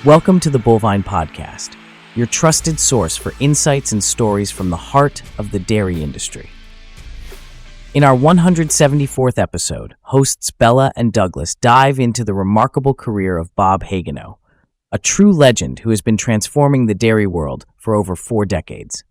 Welcome to the Bullvine Podcast, your trusted source for insights and stories from the heart of the dairy industry. In our 174th episode, hosts Bella and Douglas dive into the remarkable career of Bob Hagenow, a true legend who has been transforming the dairy world for over 4 decades.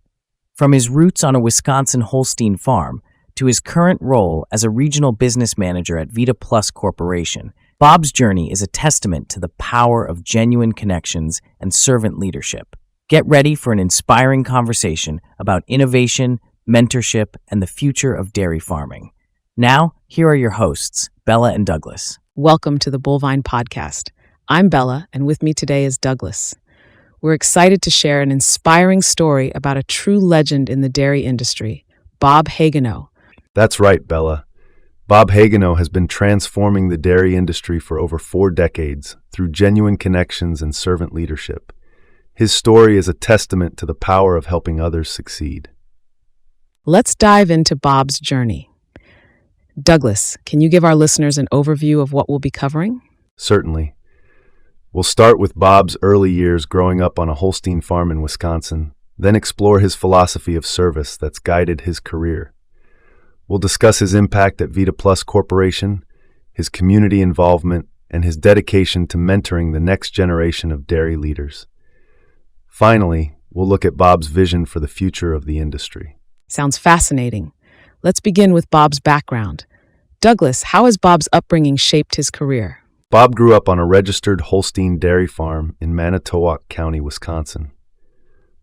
From his roots on a Wisconsin Holstein farm to his current role as a regional business manager at Vita Plus Corporation, Bob's journey is a testament to the power of genuine connections and servant leadership. Get ready for an inspiring conversation about innovation, mentorship, and the future of dairy farming. Now, here are your hosts, Bella and Douglas. Welcome to the Bullvine Podcast. I'm Bella, and with me today is Douglas. We're excited to share an inspiring story about a true legend in the dairy industry, Bob Hagenow. That's right, Bella. Bob Hagenow has been transforming the dairy industry for over 4 decades through genuine connections and servant leadership. His story is a testament to the power of helping others succeed. Let's dive into Bob's journey. Douglas, can you give our listeners an overview of what we'll be covering? Certainly. We'll start with Bob's early years growing up on a Holstein farm in Wisconsin, then explore his philosophy of service that's guided his career. We'll discuss his impact at Vita Plus Corporation, his community involvement, and his dedication to mentoring the next generation of dairy leaders. Finally, we'll look at Bob's vision for the future of the industry. Sounds fascinating. Let's begin with Bob's background. Douglas, how has Bob's upbringing shaped his career? Bob grew up on a registered Holstein dairy farm in Manitowoc County, Wisconsin.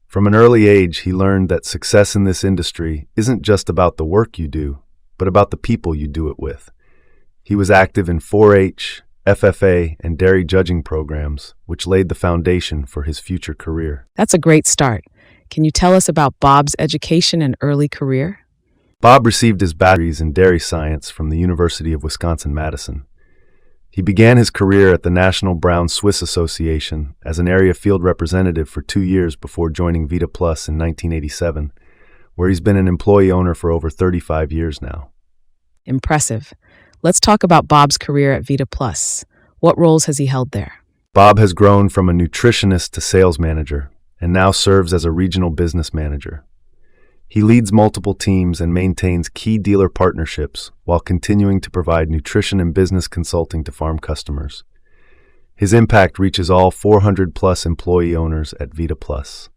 From an early age, he learned that success in this industry isn't just about the work you do, but about the people you do it with. He was active in 4-H, FFA, and dairy judging programs, which laid the foundation for his future career. That's a great start. Can you tell us about Bob's education and early career? Bob received his bachelor's in dairy science from the University of Wisconsin-Madison. He began his career at the National Brown Swiss Association as an area field representative for 2 years before joining Vita Plus in 1987, where he's been an employee owner for over 35 years now. Impressive. Let's talk about Bob's career at Vita Plus. What roles has he held there? Bob has grown from a nutritionist to sales manager and now serves as a regional business manager. He leads multiple teams and maintains key dealer partnerships while continuing to provide nutrition and business consulting to farm customers. His impact reaches all 400-plus employee owners at Vita Plus.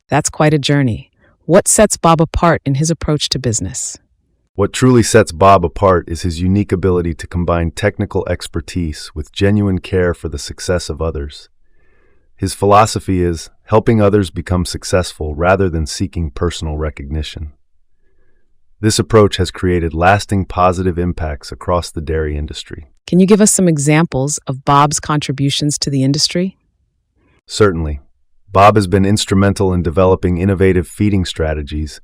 That's quite a journey. What sets Bob apart in his approach to business? What truly sets Bob apart is his unique ability to combine technical expertise with genuine care for the success of others. His philosophy is helping others become successful rather than seeking personal recognition. This approach has created lasting positive impacts across the dairy industry. Can you give us some examples of Bob's contributions to the industry? Certainly. Bob has been instrumental in developing innovative feeding strategies,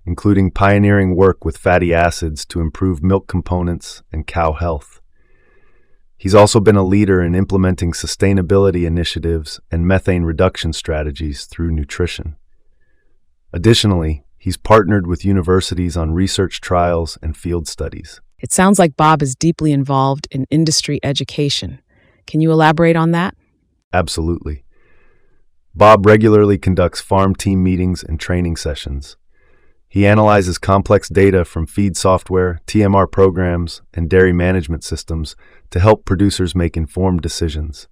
including pioneering work with fatty acids to improve milk components and cow health. He's also been a leader in implementing sustainability initiatives and methane reduction strategies through nutrition. Additionally, he's partnered with universities on research trials and field studies. It sounds like Bob is deeply involved in industry education. Can you elaborate on that? Absolutely. Bob regularly conducts farm team meetings and training sessions. He analyzes complex data from feed software, TMR programs, and dairy management systems to help producers make informed decisions.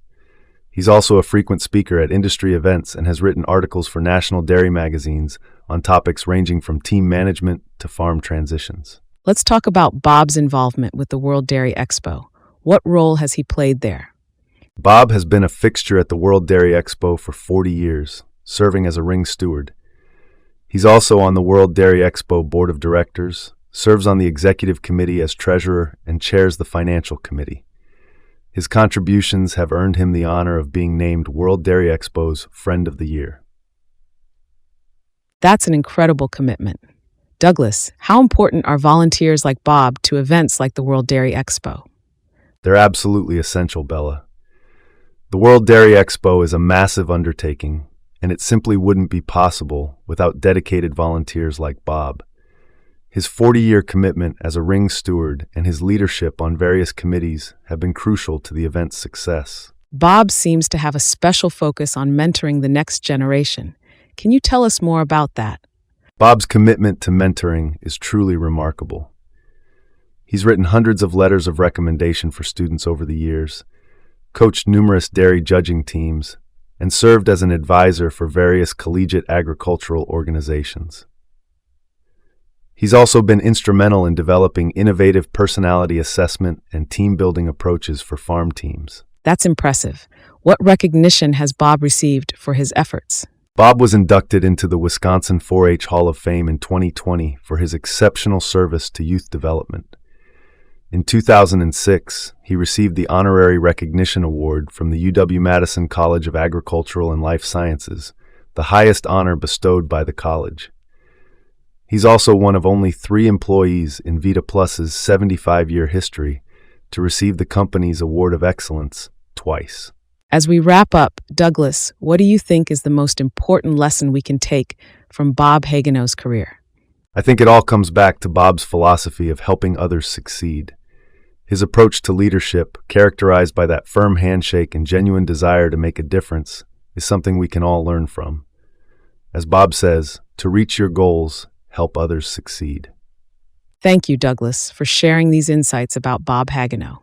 He's also a frequent speaker at industry events and has written articles for national dairy magazines on topics ranging from team management to farm transitions. Let's talk about Bob's involvement with the World Dairy Expo. What role has he played there? Bob has been a fixture at the World Dairy Expo for 40 years, serving as a ring steward. He's also on the World Dairy Expo Board of Directors, serves on the Executive Committee as Treasurer, and chairs the Financial Committee. His contributions have earned him the honor of being named World Dairy Expo's Friend of the Year. That's an incredible commitment. Douglas, how important are volunteers like Bob to events like the World Dairy Expo? They're absolutely essential, Bella. The World Dairy Expo is a massive undertaking, and it simply wouldn't be possible without dedicated volunteers like Bob. His 40-year commitment as a ring steward and his leadership on various committees have been crucial to the event's success. Bob seems to have a special focus on mentoring the next generation. Can you tell us more about that? Bob's commitment to mentoring is truly remarkable. He's written hundreds of letters of recommendation for students over the years, coached numerous dairy judging teams, and served as an advisor for various collegiate agricultural organizations. He's also been instrumental in developing innovative personality assessment and team-building approaches for farm teams. That's impressive. What recognition has Bob received for his efforts? Bob was inducted into the Wisconsin 4-H Hall of Fame in 2020 for his exceptional service to youth development. In 2006, he received the Honorary Recognition Award from the UW-Madison College of Agricultural and Life Sciences, the highest honor bestowed by the college. He's also one of only 3 employees in Vita Plus's 75-year history to receive the company's Award of Excellence twice. As we wrap up, Douglas, what do you think is the most important lesson we can take from Bob Hagenow's career? I think it all comes back to Bob's philosophy of helping others succeed. His approach to leadership, characterized by that firm handshake and genuine desire to make a difference, is something we can all learn from. As Bob says, to reach your goals, help others succeed. Thank you, Douglas, for sharing these insights about Bob Hagenow.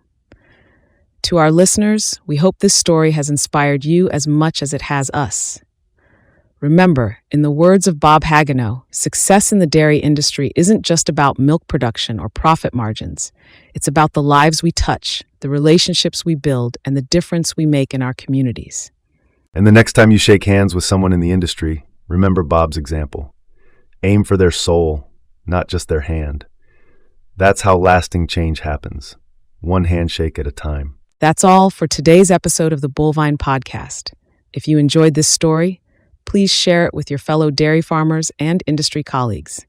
To our listeners, we hope this story has inspired you as much as it has us. Remember, in the words of Bob Hagenow, success in the dairy industry isn't just about milk production or profit margins. It's about the lives we touch, the relationships we build, and the difference we make in our communities. And the next time you shake hands with someone in the industry, remember Bob's example. Aim for their soul, not just their hand. That's how lasting change happens, one handshake at a time. That's all for today's episode of the Bullvine Podcast. If you enjoyed this story, please share it with your fellow dairy farmers and industry colleagues.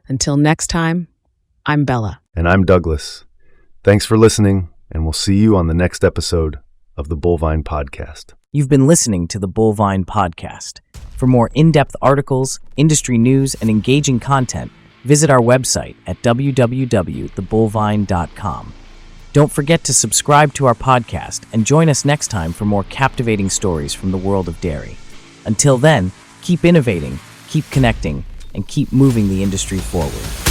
Until next time, I'm Bella. And I'm Douglas. Thanks for listening, and we'll see you on the next episode of the Bullvine Podcast. You've been listening to the Bullvine Podcast. For more in-depth articles, industry news, and engaging content, visit our website at www.thebullvine.com. Don't forget to subscribe to our podcast and join us next time for more captivating stories from the world of dairy. Until then, keep innovating, keep connecting, and keep moving the industry forward.